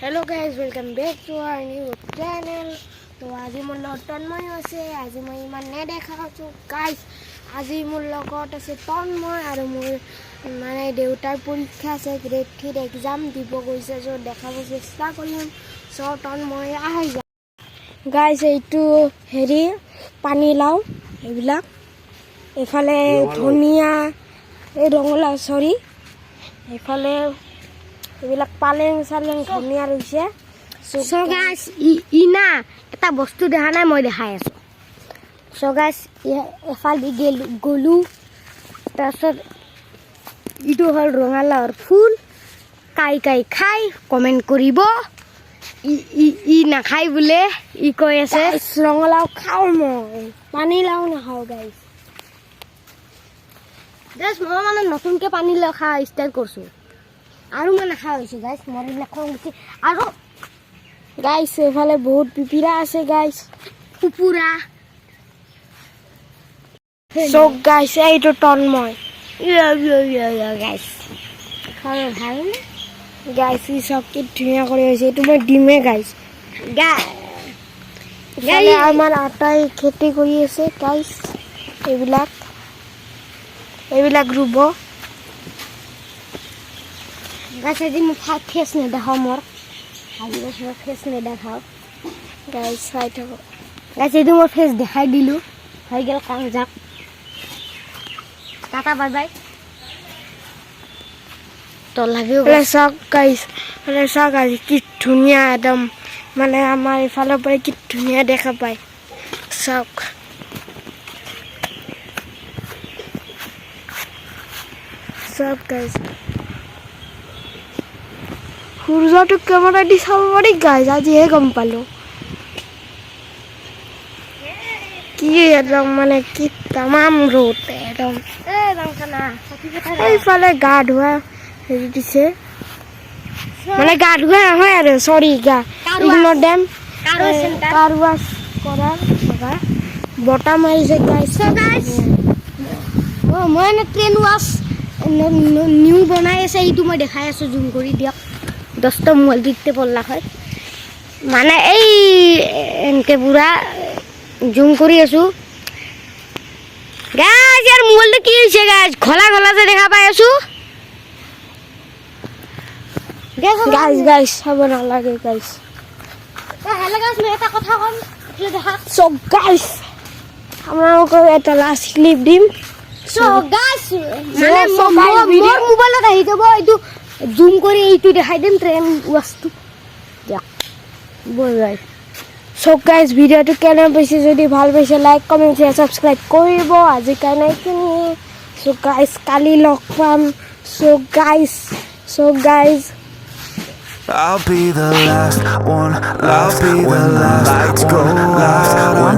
Hello guys, welcome back to our new channel. तो आज मोर লগত তন্ময় আছে আজি মই ইমান নেদেখাছো গাইস আজি মোর লগত আছে তন্ময় আৰু মোৰ মানে দেউতাৰ পৰীক্ষা আছে গ্ৰেড 3 এক্সাম দিব গৈছে সো দেখাব চেষ্টা কৰিম সো তন্ময় আহি যা গাইস এইটো হেৰি পানী লাও এইবিলাক এফালে ধনিয়া এই ৰঙলা সৰি এফালে এইবিলাক পালেং সালেং ধনিয়া ৰৈছে সো গাইস ইনা এটা বস্তু দেখা নাই মই দেখাই আছো সো গাইস এফালে গলু তাৰছত ইটো হল ৰঙালাওৰ ফুল কাই কাই খাই কমেন্ট কৰিব ই নাখাই বুলে ই কৈ আছে ৰঙালাও খাও মই পানী লাও নাখাও গাইস মই মানে নতুনকে পানী লাও খা ষ্টাৰ্ট কৰিছো আৰু মানে খা হৈছে গাইস মৰিলা খং উঠি আৰু গাইস এফালে বহুত পিপিৰা আছে গাইস কুকুৰা সো গাইস এইটো তন্ময় গাইস খালে ভাল গাইস ই সব কি ধুনীয়া কৰি হৈছে এইটো মই ডিমে গাইস গাইস আমাৰ আটাই খেতি কৰি আছে গাইস এইবিলাক ৰুব গাইস আজি মই ফেস নেদেখাও মোৰ আজি মই ফেস নেদেখাও গাইস চাই থাকো গাইস এইটো মই ফেস দেখাই দিলো হৈ গেল কাম যাক টাটা বাই বাই তো লাভিও সব গাইস কি ধুনীয়া একদম মানে আমাৰ ইফালৰ পৰা কি ধুনীয়া দেখা পায় সব গাইস সূৰ্যটো কেমেৰা দি চাব পাৰি গাইস আজিহে গম পালো কি একদম মানে কি তামাম ৰ'দ একদম এইফালে গা ধোৱা হেৰি দিছে মানে গা ধোৱা নহয় আৰু সৰি গা ইগনোৰ ডেম কাৰ ৱাছ কৰাৰ জেগা বতাহ মাৰিছে গাইস মই এনে ট্ৰেইন ৱাছ নিউ বনাই আছে এইটো মই দেখাই আছো জুম কৰি দিয়ক 10টা মোবাইল দিতে পড়লা হয় মানে এই এনকে পুৰা জুম কৰি আছো গাইস ইয়াৰ মোবাইলটো কি হৈছে গাইস খলা খলা যে দেখা পাই আছো গাইস চাব নালাগে গাইস হেল্ল গাইস মই এটা কথা কম এফালে দেখা সো গাইস আপোনালোকক এটা লাষ্ট ক্লিপ দিম সো গাইস মানে মোৰ মোবাইলত আহি যাব এইটো জুম কৰি এইটো দেখাই দিম ট্ৰেন ওয়াস্তু দেখ বল গাইস সো গাইস ভিডিওটো কেনে পাইছে যদি ভাল পাইছে লাইক কমেন্ট শেয়ার সাবস্ক্রাইব কৰিব আজি কাৰণে এইখিনি সো গাইস কালি লগ পাম so guys I'll be the last one left when the lights go out.